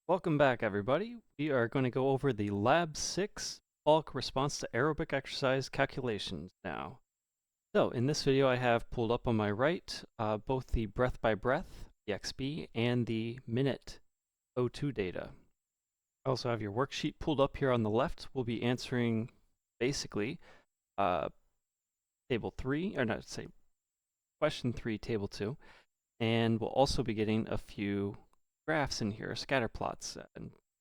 Welcome back, everybody. We are going to go over the Lab 6 bulk response to aerobic exercise calculations now. So, in this video, I have pulled up on my right both the breath by breath, the XB, and the minute O2 data. I also have your worksheet pulled up here on the left. We'll be answering basically table 3, or not, say question 3, table 2, and we'll also be getting a few graphs in here, scatter plots,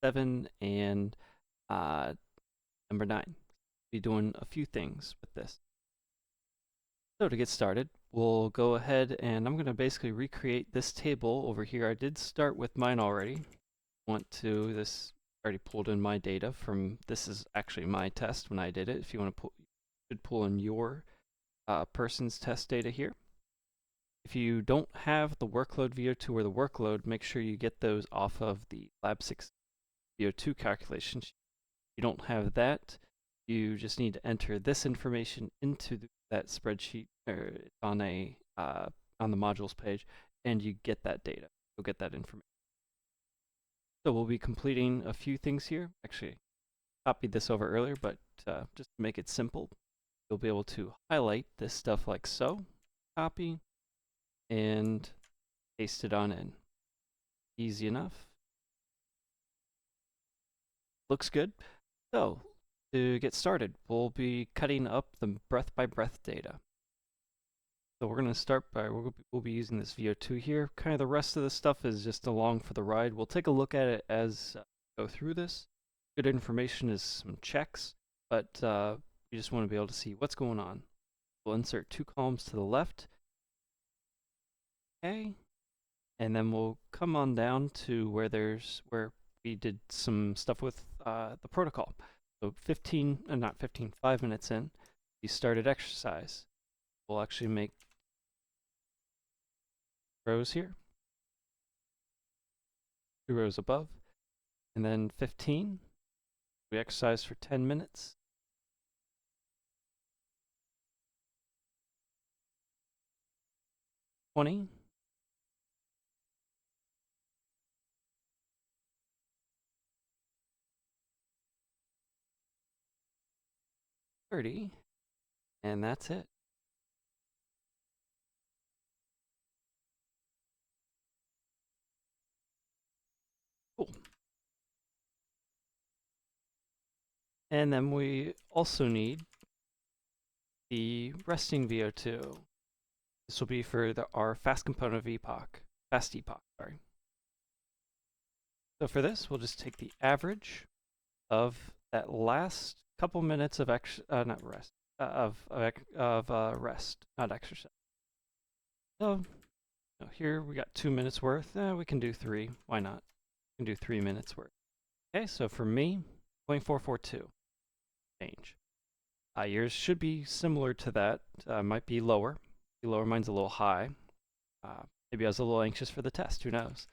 7 and number 9. Be doing a few things with this. So to get started, we'll go ahead and I'm going to basically recreate this table over here. I did start with mine already. This already pulled in my data from, this is actually my test when I did it. If you want to you should pull in your person's test data here. If you don't have the workload VO2 or the workload, make sure you get those off of the Lab 6 VO2 calculation sheet. If you don't have that, you just need to enter this information into that spreadsheet, or on the modules page, and you get that data. You'll get that information. So we'll be completing a few things here. Actually, copied this over earlier, but just to make it simple, you'll be able to highlight this stuff like so, copy, and paste it on in. Easy enough. Looks good. So, to get started, we'll be cutting up the breath by breath data. So we're going to start by, we'll be using this VO2 here. Kind of the rest of the stuff is just along for the ride. We'll take a look at it as we go through this. Good information is some checks, but you just want to be able to see what's going on. We'll insert 2 columns to the left. Okay. And then we'll come on down to where we did some stuff with the protocol. So 5 minutes in, we started exercise. We'll actually make rows here, 2 rows above, and then 15, we exercise for 10 minutes. 20, 30, and that's it. Cool. And then we also need the resting VO2. This will be for our fast component of fast epoch, sorry. So for this, we'll just take the average of that last couple minutes of rest, not exercise. So here we got 2 minutes worth. We can do 3. Why not? We can do 3 minutes worth. Okay, so for me, 0.442 change. Yours should be similar to that. Might be lower. Mine's a little high. Maybe I was a little anxious for the test. Who knows?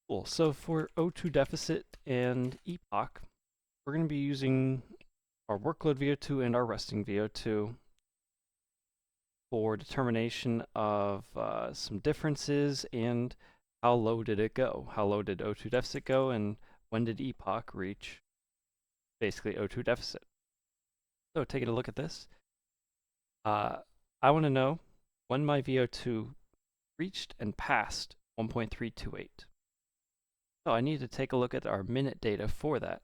Cool. So for O2 deficit and epoch, we're going to be using our workload VO2 and our resting VO2 for determination of some differences and how low did it go? How low did O2 deficit go, and when did epoch reach basically O2 deficit? So taking a look at this, I want to know when my VO2 reached and passed 1.328. So I need to take a look at our minute data for that.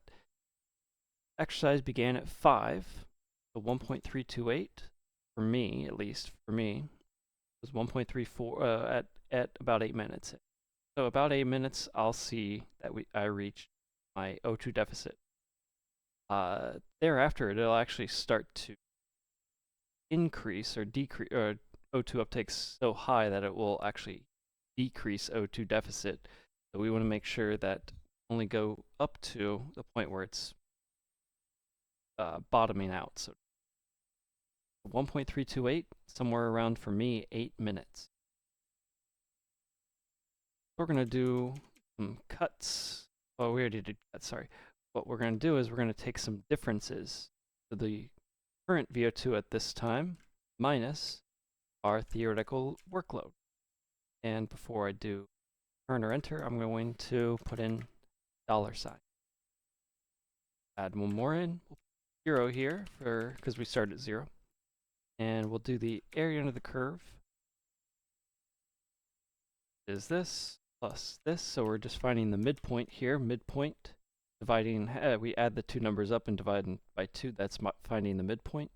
Exercise began at 5, so 1.328 for me, at least for me, was 1.34 at about 8 minutes. So about 8 minutes, I'll see that I reached my O2 deficit. Thereafter, it'll actually start to increase or decrease, or O2 uptake's so high that it will actually decrease O2 deficit. So we want to make sure that only go up to the point where it's bottoming out. So 1.328, somewhere around, for me, 8 minutes. We're going to do some cuts. Oh, we already did cuts, sorry. What we're going to do is we're going to take some differences to the current VO2 at this time minus our theoretical workload. And before I do turn or enter, I'm going to put in $sign. Add one more in. We'll put 0 here for because we started at 0. And we'll do the area under the curve. Is this plus this, so we're just finding the midpoint here, midpoint, dividing, we add the two numbers up and divide by 2, that's finding the midpoint,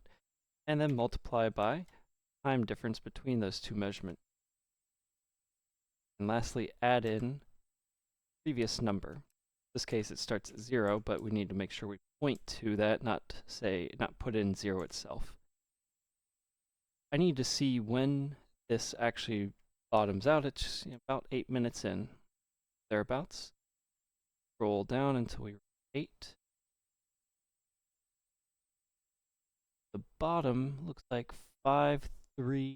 and then multiply by time difference between those two measurements. And lastly, add in previous number. In this case it starts at 0, but we need to make sure we point to that, not put in 0 itself. I need to see when this actually bottoms out. It's about 8 minutes in, thereabouts. Roll down until we reach 8. The bottom looks like 5.3,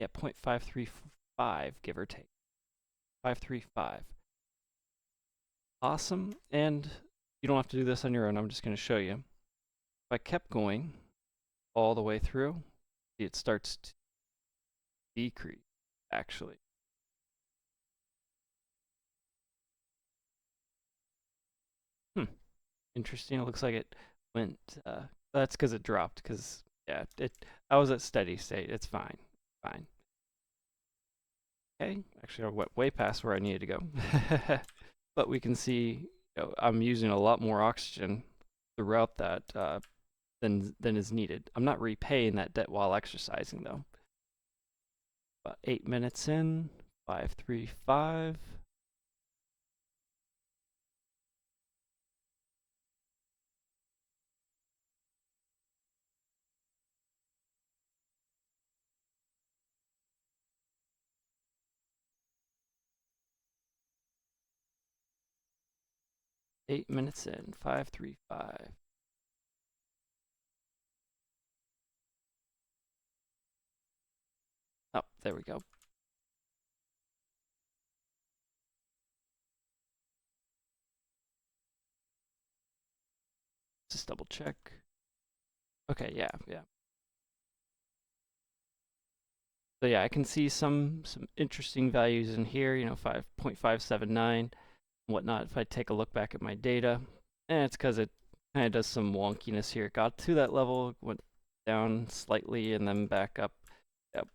yeah, 0.535, give or take. 535. Awesome, and you don't have to do this on your own, I'm just going to show you. If I kept going all the way through, it starts to decrease, actually. Interesting, it looks like it went, that's because it dropped, because, yeah, I was at steady state, it's fine, fine. Okay, actually I went way past where I needed to go. But we can see, I'm using a lot more oxygen throughout that than is needed. I'm not repaying that debt while exercising though. About 8 minutes in, 535. Eight minutes in, 535. Oh, there we go. Just double check. Okay, yeah. So yeah, I can see some interesting values in here, 5.579, whatnot. If I take a look back at my data, and it's because it kind of does some wonkiness here. It got to that level, went down slightly, and then back up. Yep.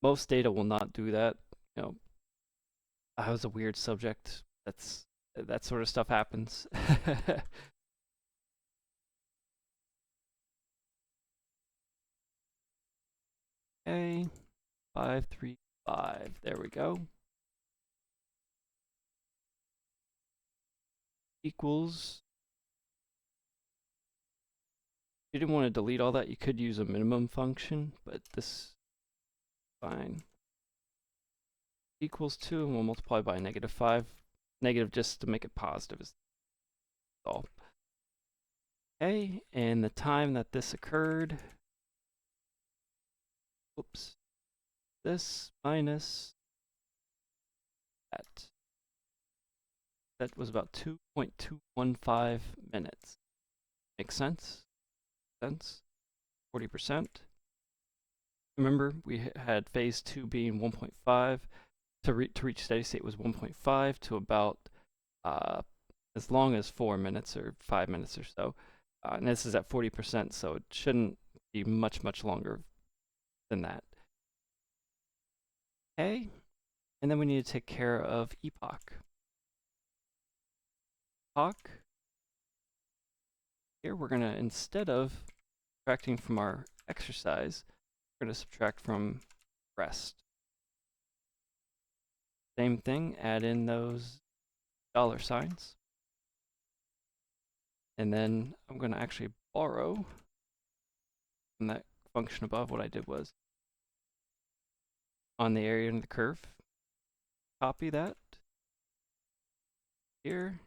Most data will not do that. I was a weird subject. That sort of stuff happens. Okay, 535. There we go. Equals. If you didn't want to delete all that, you could use a minimum function, but this is fine. Equals 2, and we'll multiply by -5. Negative just to make it positive is all. Okay, and the time that this occurred, whoops, this minus that was about 2.215 minutes. Makes sense? 40%. Remember, we had phase 2 being 1.5. To reach steady state was 1.5 to about as long as 4 minutes or 5 minutes or so. And this is at 40%, so it shouldn't be much longer than that. Okay, and then we need to take care of epoch. Here we're going to, instead of subtracting from our exercise, we're going to subtract from rest. Same thing, add in those $signs. And then I'm going to actually borrow from that function above. What I did was on the area under the curve, copy that here,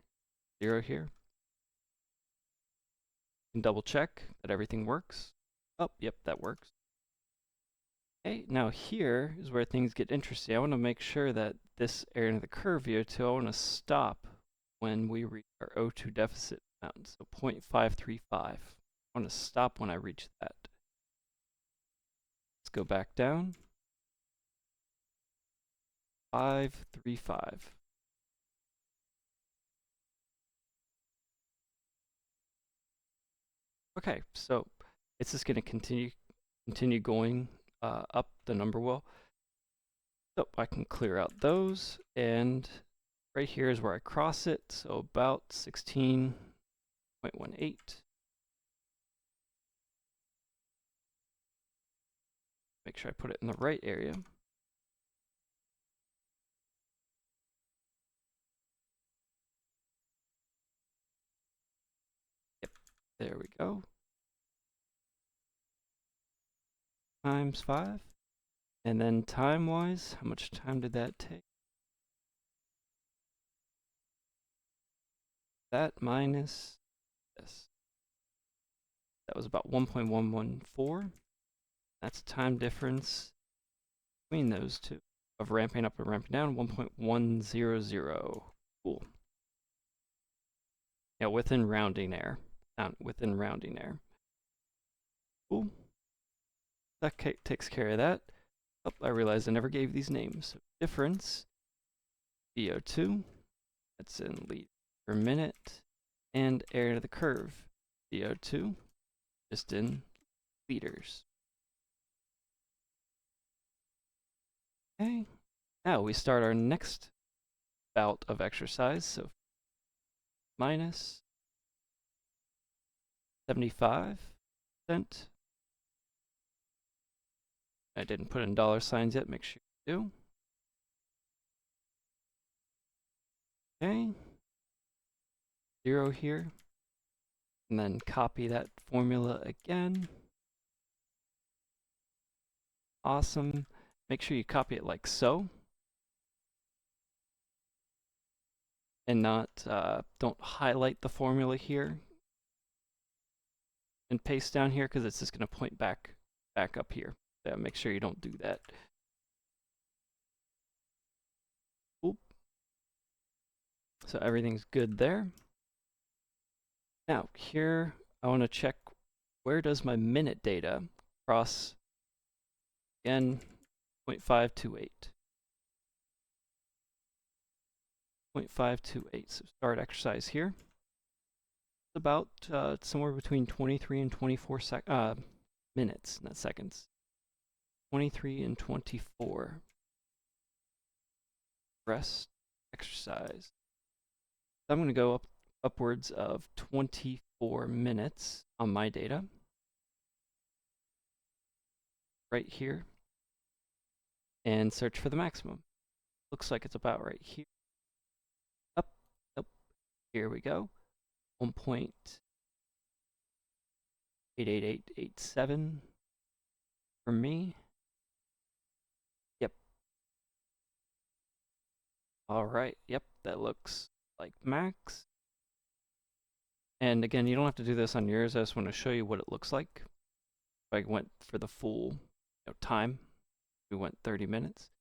0 here. And double check that everything works. Oh, yep, that works. Okay, now here is where things get interesting. I want to make sure that this area under the curve here too, I want to stop when we reach our O2 deficit amount, so 0.535. I want to stop when I reach that. Let's go back down. 535. Okay, so it's just going to continue going up the number wheel. So I can clear out those, and right here is where I cross it, so about 16.18. Make sure I put it in the right area. Yep, there we go. Times 5. And then time-wise, how much time did that take? That minus this. That was about 1.114. That's time difference between those two of ramping up and ramping down, 1.100. Cool. Yeah, within rounding error. Within rounding error. Cool. That takes care of that. Oh, I realized I never gave these names. So difference, VO2, that's in liters per minute, and area of the curve, VO2, just in liters. Okay, now we start our next bout of exercise. So minus 75%. I didn't put in dollar signs yet, make sure you do. Okay, 0 here, and then copy that formula again. Awesome. Make sure you copy it like so. And not, don't highlight the formula here and paste down here because it's just going to point back up here. So make sure you don't do that. Oop. So everything's good there. Now here I want to check where does my minute data cross again 0.528. 0.528. So start exercise here. It's about somewhere between 23 and 24 minutes, not seconds. 23 and 24. Rest exercise. So I'm going to go upwards of 24 minutes on my data. Right here. And search for the maximum. Looks like it's about right here. Up. Here we go. 1.88887 for me. Yep. All right. Yep, that looks like max. And again, you don't have to do this on yours. I just want to show you what it looks like. If I went for the full time, we went 30 minutes.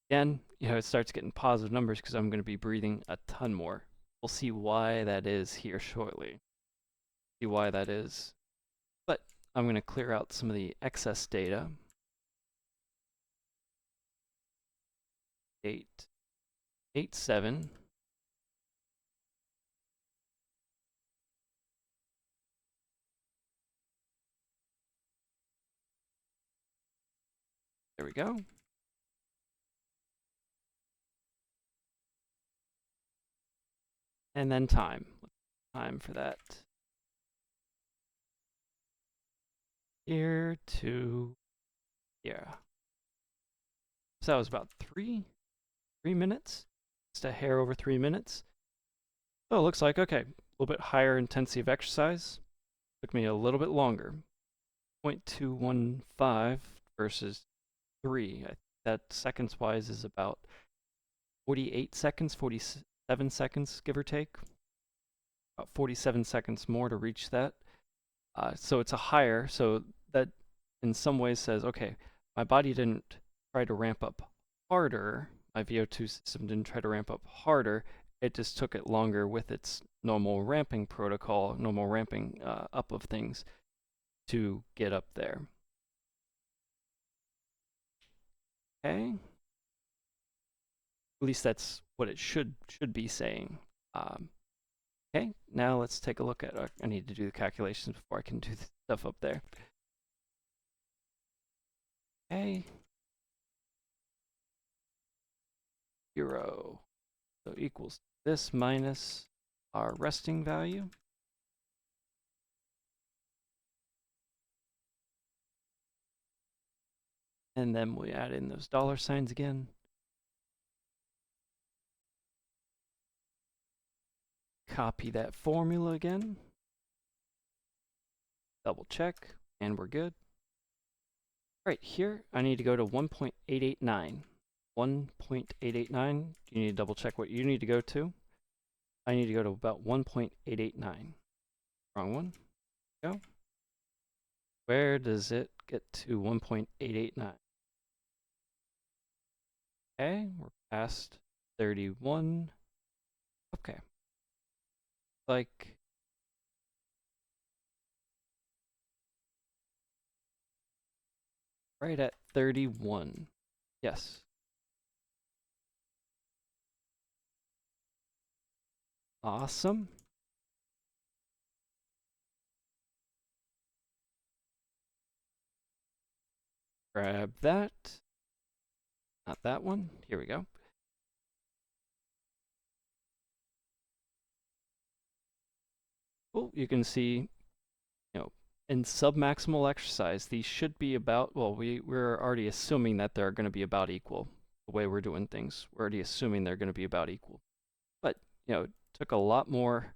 Again, it starts getting positive numbers because I'm going to be breathing a ton more. We'll see why that is here shortly. See why that is. But I'm going to clear out some of the excess data. 887. There we go. And then time. Time for that. Here to here. So that was about 3 minutes. Just a hair over 3 minutes. So it looks like, okay, a little bit higher intensity of exercise. Took me a little bit longer. 0.215 versus 3. That seconds wise is about 48 seconds, 47 seconds, give or take. About 47 seconds more to reach that. So it's a higher, so that in some ways says, okay, my body didn't try to ramp up harder. My VO2 system didn't try to ramp up harder. It just took it longer with its normal ramping protocol, normal ramping up of things to get up there. Okay. At least that's what it should be saying. Okay, now let's take a look at. I need to do the calculations before I can do the stuff up there. Okay. 0. So equals this minus our resting value. And then we add in those dollar signs again. Copy that formula again. Double check, and we're good. Right here, I need to go to 1.889. 1.889. You need to double check what you need to go to. I need to go to about 1.889. Wrong one. Go. Where does it get to 1.889? Okay, we're past 31. Okay. Like right at 31. Yes. Awesome. Grab that. Not that one. Here we go. Cool. You can see, in submaximal exercise, these should be about, well, we're already assuming that they're going to be about equal. The way we're doing things, we're already assuming they're going to be about equal. But, it took a lot more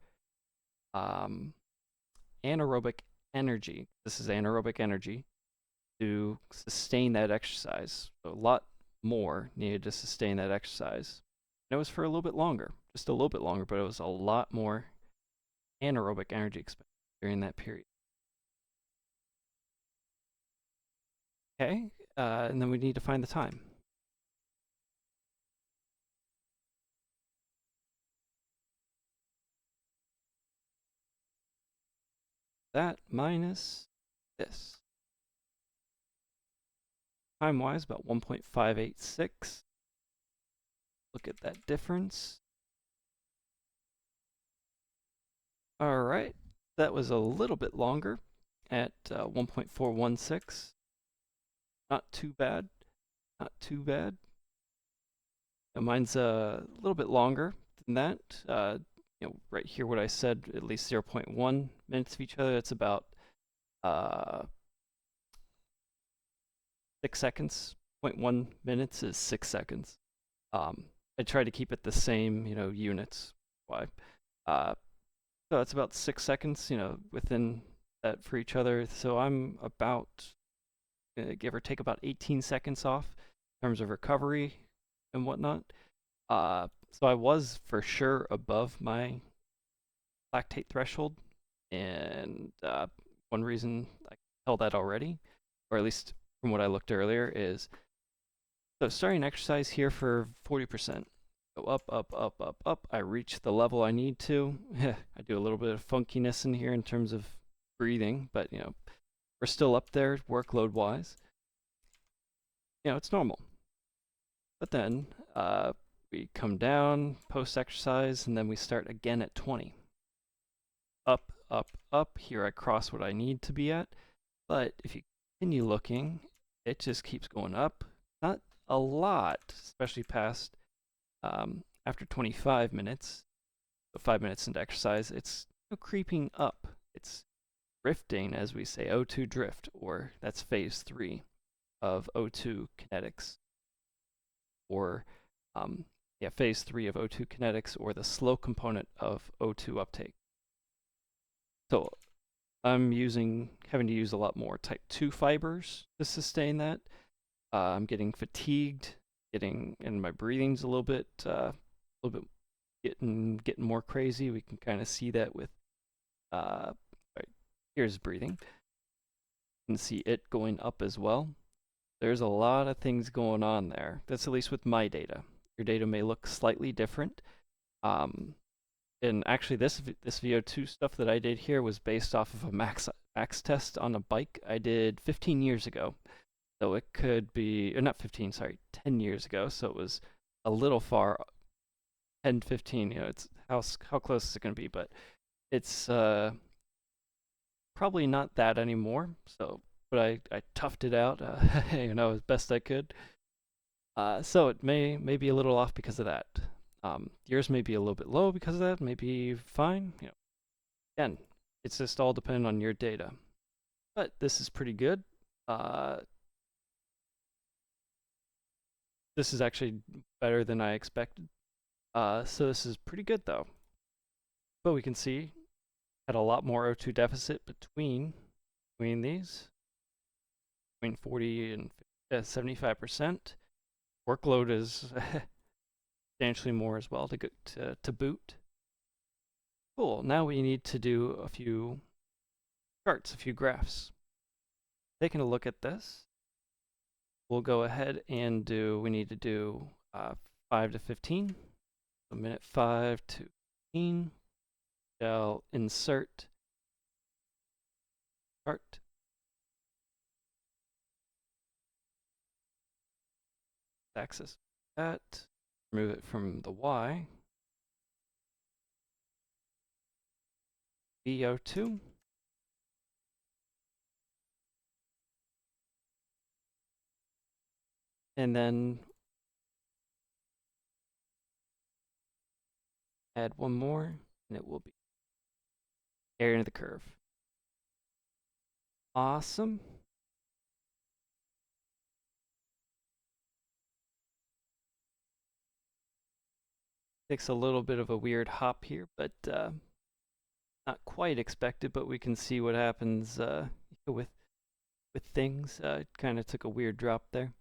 anaerobic energy. This is anaerobic energy to sustain that exercise. So a lot more needed to sustain that exercise. And it was for a little bit longer, just a little bit longer, but it was a lot more anaerobic energy expended during that period. Okay, and then we need to find the time. That minus this. Time-wise, about 1.586. Look at that difference. All right, that was a little bit longer at 1.416. Not too bad. Not too bad. Mine's a little bit longer than that. Right here, what I said, at least 0.1 minutes of each other. That's about 6 seconds. 0.1 minutes is 6 seconds. I try to keep it the same, units. Why? So it's about 6 seconds, within that for each other. So I'm about, give or take, about 18 seconds off in terms of recovery and whatnot. So I was for sure above my lactate threshold, and one reason I can tell that already, or at least from what I looked earlier, is so starting exercise here for 40%. Go up, up, up, up, up. I reach the level I need to. I do a little bit of funkiness in here in terms of breathing, but we're still up there workload wise. It's normal. But then we come down post exercise, and then we start again at 20. Up, up, up. Here I cross what I need to be at. But if you continue looking, it just keeps going up. Not a lot, especially past after 25 minutes, so 5 minutes into exercise, it's creeping up. It's drifting, as we say, O2 drift, or that's phase 3 of O2 kinetics, or phase 3 of O2 kinetics, or the slow component of O2 uptake. So I'm having to use a lot more type 2 fibers to sustain that. I'm getting fatigued, and my breathing's a little bit getting more crazy. We can kind of see that with right, here's breathing. You can see it going up as well. There's a lot of things going on there. That's at least with my data. Your data may look slightly different. And actually, this VO2 stuff that I did here was based off of a max test on a bike I did 15 years ago. So it could be, or not 15, sorry, 10 years ago. So it was a little far, 10, 15. It's how close is it going to be? But it's probably not that anymore. So, but I toughed it out, as best I could. So it may be a little off because of that. Yours may be a little bit low because of that. Maybe fine. Again, it's just all dependent on your data. But this is pretty good. This is actually better than I expected. So this is pretty good though. But we can see had a lot more O2 deficit between these, between 40 and 75%. Workload is substantially more as well to boot. Cool. Now we need to do a few charts, a few graphs. Taking a look at this, we'll go ahead and we need to do 5 to 15. So minute 5 to 15. Shall insert chart. Axis that. Remove it from the Y. VO2. And then add one more, and it will be area under the curve. Awesome. Takes a little bit of a weird hop here, but not quite expected, but we can see what happens with things. It kind of took a weird drop there.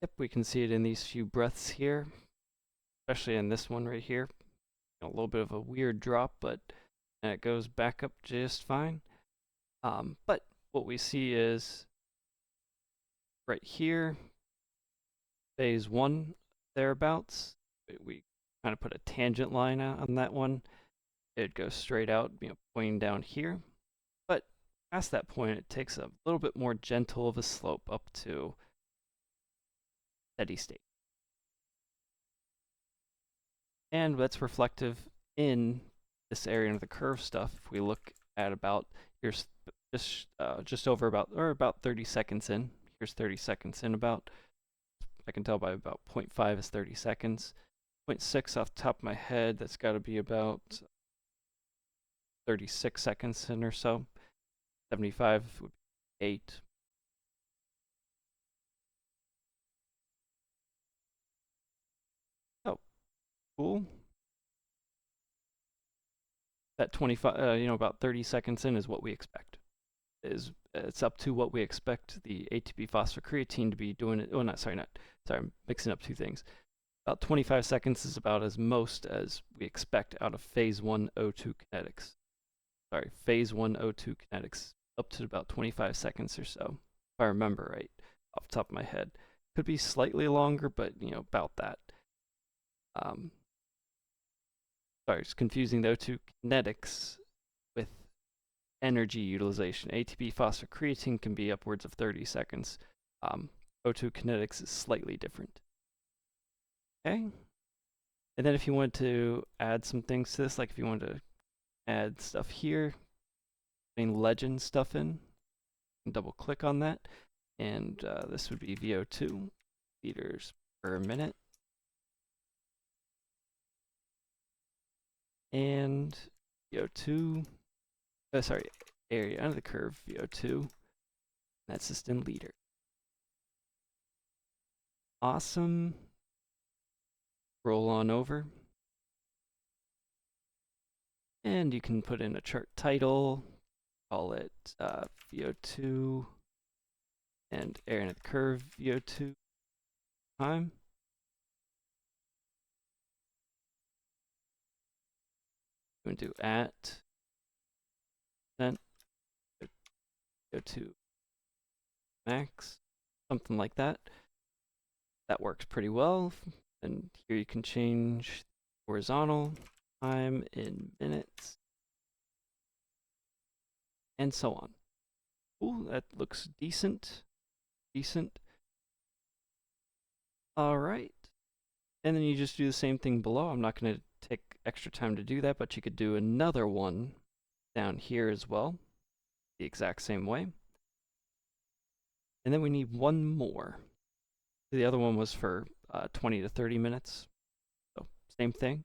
Yep, we can see it in these few breaths here, especially in this one right here. A little bit of a weird drop, but it goes back up just fine. But what we see is right here, phase 1 thereabouts. We kind of put a tangent line out on that one. It goes straight out, pointing down here. But past that point, it takes a little bit more gentle of a slope up to steady state. And that's reflective in this area under the curve stuff. If we look at about here's just over about 30 seconds in. Here's 30 seconds in about. I can tell by about 0.5 is 30 seconds. 0.6 off the top of my head, that's got to be about 36 seconds in or so. 75 would be 8. Oh, cool. That 25, about 30 seconds in is what we expect. It's up to what we expect the ATP phosphocreatine to be doing it. Oh, sorry, I'm mixing up two things. About 25 seconds is about as most as we expect out of phase 1 O2 kinetics. Sorry, phase 1 O2 kinetics, up to about 25 seconds or so, if I remember right off the top of my head. Could be slightly longer, but about that. Sorry, it's confusing the O2 kinetics with energy utilization. ATP phosphocreatine can be upwards of 30 seconds. O2 kinetics is slightly different. Okay. And then if you want to add some things to this, like if you want to add stuff here, putting legend stuff in, double click on that, and this would be VO2 liters per minute. And VO2, area under the curve, VO2, that's just in liter. Awesome. Roll on over. And you can put in a chart title, call it VO2 and area under the curve VO2 time. I'm going to do at percent VO2 max, something like that. That works pretty well. And here you can change horizontal time in minutes and so on. Ooh, that looks decent. decent. All right. And then you just do the same thing below. I'm not going to take extra time to do that, but you could do another one down here as well, the exact same way. And then we need one more. The other one was for 20 to 30 minutes, so same thing.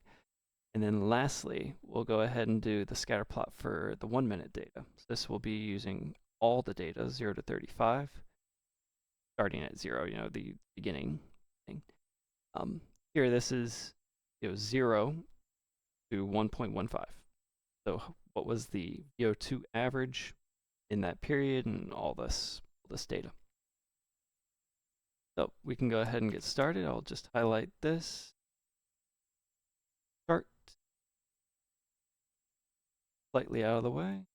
And then lastly, we'll go ahead and do the scatter plot for the 1 minute data. So this will be using all the data, 0 to 35, starting at 0, the beginning thing. Here, this is 0 to 1.15. So what was the VO2 average in that period and all this data. So we can go ahead and get started. I'll just highlight this chart slightly out of the way.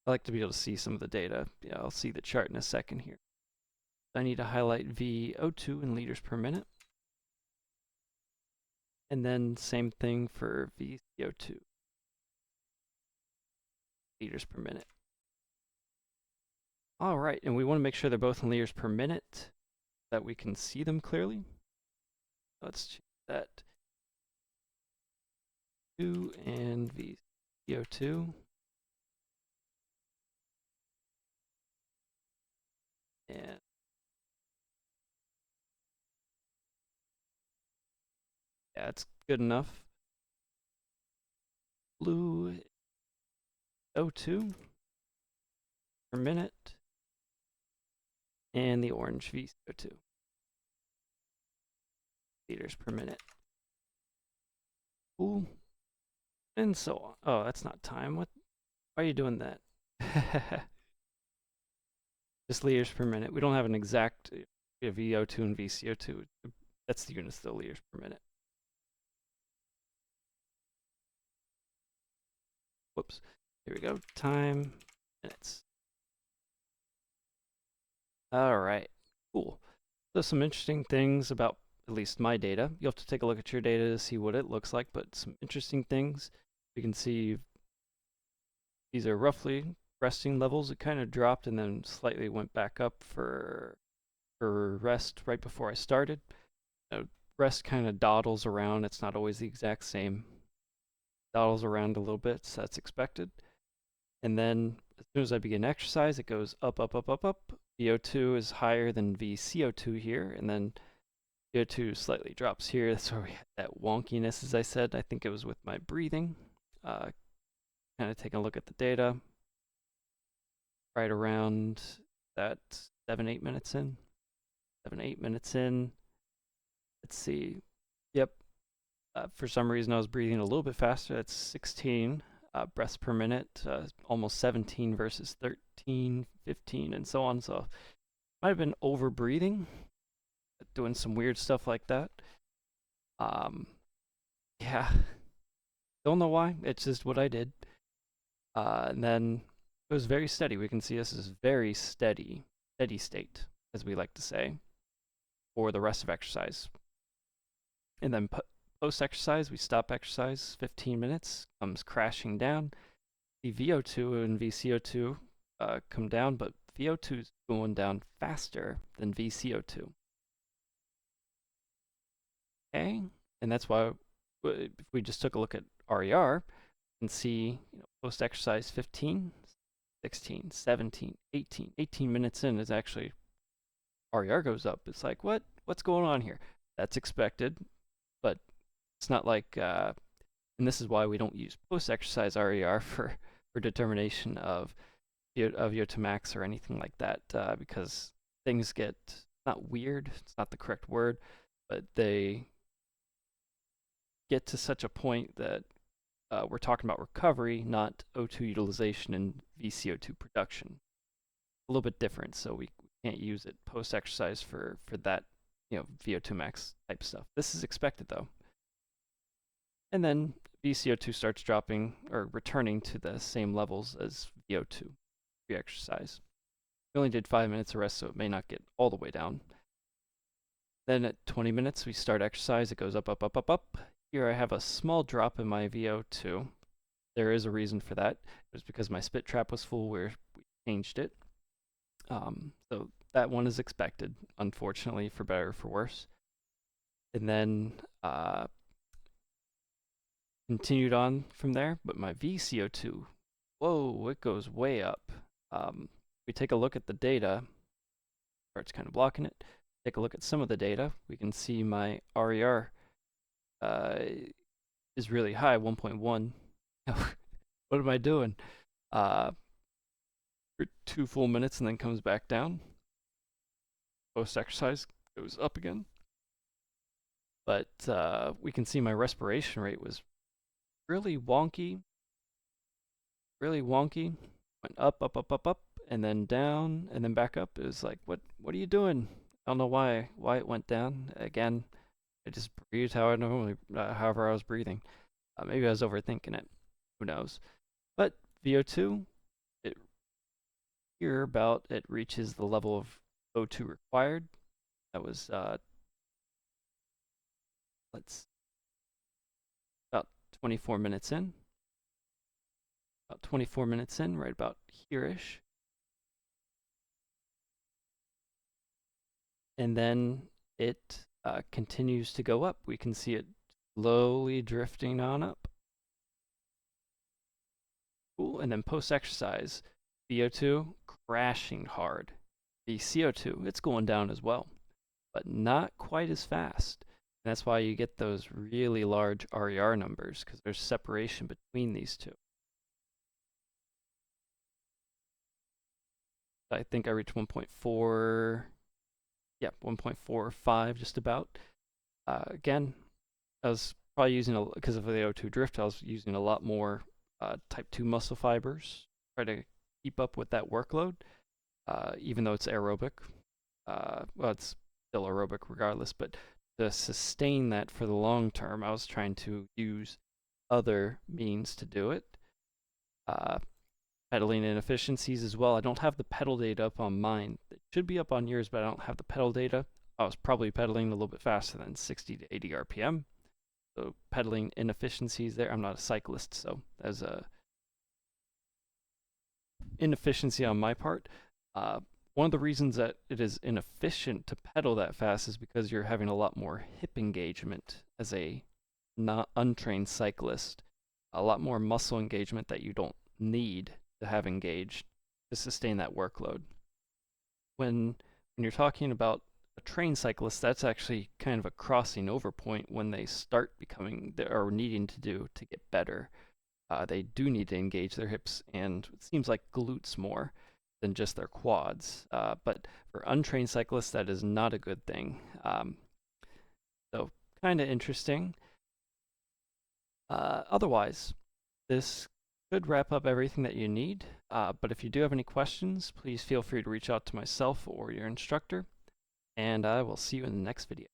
I like to be able to see some of the data. Yeah, I'll see the chart in a second here. I need to highlight VO2 in liters per minute. And then same thing for VCO2, liters per minute. All right, and we want to make sure they're both in liters per minute, that we can see them clearly. Let's change that. 2 and VCO2. And yeah, it's good enough. Blue O2 per minute. And the orange VCO2 liters per minute. Cool. And so on. Oh, that's not time. Why are you doing that? Just liters per minute. We don't have an exact. We have VO2 and VCO2. That's the units though, liters per minute. Whoops. Here we go. Time, minutes. All right. Cool. So some interesting things about at least my data. You'll have to take a look at your data to see what it looks like, but some interesting things. We can see these are roughly resting levels. It kind of dropped and then slightly went back up for rest right before I started. Rest kind of dawdles around. It's not always the exact same. Dawdles around a little bit, so that's expected. And then as soon as I begin exercise, it goes up, up, up, up, up. VO2 is higher than VCO2 here, and then VO2 slightly drops here. That's where we had that wonkiness, as I said. I think it was with my breathing. Kind of taking a look at the data. Right around that 7-8 minutes in. 7-8 minutes in. Let's see. Yep. For some reason, I was breathing a little bit faster. That's 16 breaths per minute, almost 17 versus 13, 15, and so on. So might have been over breathing, doing some weird stuff like that. Yeah, don't know why. It's just what I did. And then it was very steady. We can see this is very steady state, as we like to say, for the rest of exercise. And then post-exercise, we stop exercise, 15 minutes, comes crashing down. The VO2 and VCO2 come down, but VO2 is going down faster than VCO2. Okay, and that's why if we just took a look at RER and see post-exercise 15, 16, 17, 18 minutes in is actually RER goes up. It's like, what's going on here? That's expected, but it's not like, and this is why we don't use post-exercise RER for determination of VO2 max or anything like that, because things get, not weird, it's not the correct word, but they get to such a point that we're talking about recovery, not O2 utilization and VCO2 production. A little bit different, so we can't use it post-exercise for that, VO2 max type stuff. This is expected though. And then VCO2 starts dropping or returning to the same levels as VO2 pre-exercise. We only did 5 minutes of rest, so it may not get all the way down. Then at 20 minutes, we start exercise. It goes up, up, up, up, up. Here I have a small drop in my VO2. There is a reason for that. It was because my spit trap was full where we changed it. So that one is expected, unfortunately, for better or for worse. And then continued on from there, but my VCO2, whoa, it goes way up. We take a look at the data, starts kind of blocking it. Take a look at some of the data. We can see my RER is really high, 1.1. What am I doing? For 2 full minutes and then comes back down. Post-exercise goes up again. But we can see my respiration rate was really wonky. Really wonky. Went up, up, up, up, up, and then down, and then back up. It was like, what are you doing? I don't know why it went down. Again, I just breathed how I normally, however I was breathing. Maybe I was overthinking it. Who knows? But VO2, it reaches the level of O2 required. That was about 24 minutes in. About 24 minutes in, right about here-ish. And then it continues to go up. We can see it slowly drifting on up. Cool. And then post-exercise, VO2 crashing hard. The CO2, it's going down as well, but not quite as fast. And that's why you get those really large RER numbers, because there's separation between these two. I think I reached 1.4, yeah, 1.45 just about. Again, I was probably using, because of the O2 drift, I was using a lot more type 2 muscle fibers, try to keep up with that workload, even though it's aerobic. Well, it's still aerobic regardless, but to sustain that for the long term, I was trying to use other means to do it. Pedaling inefficiencies as well. I don't have the pedal data up on mine. It should be up on yours, but I don't have the pedal data. I was probably pedaling a little bit faster than 60 to 80 RPM. So pedaling inefficiencies there. I'm not a cyclist, so there's a inefficiency on my part. One of the reasons that it is inefficient to pedal that fast is because you're having a lot more hip engagement as a not untrained cyclist. A lot more muscle engagement that you don't need to have engaged to sustain that workload. When you're talking about a trained cyclist, that's actually kind of a crossing over point when they start becoming or needing to get better. They do need to engage their hips and it seems like glutes more than just their quads. But for untrained cyclists, that is not a good thing. So kind of interesting. Otherwise, this should wrap up everything that you need. But if you do have any questions, please feel free to reach out to myself or your instructor. And I will see you in the next video.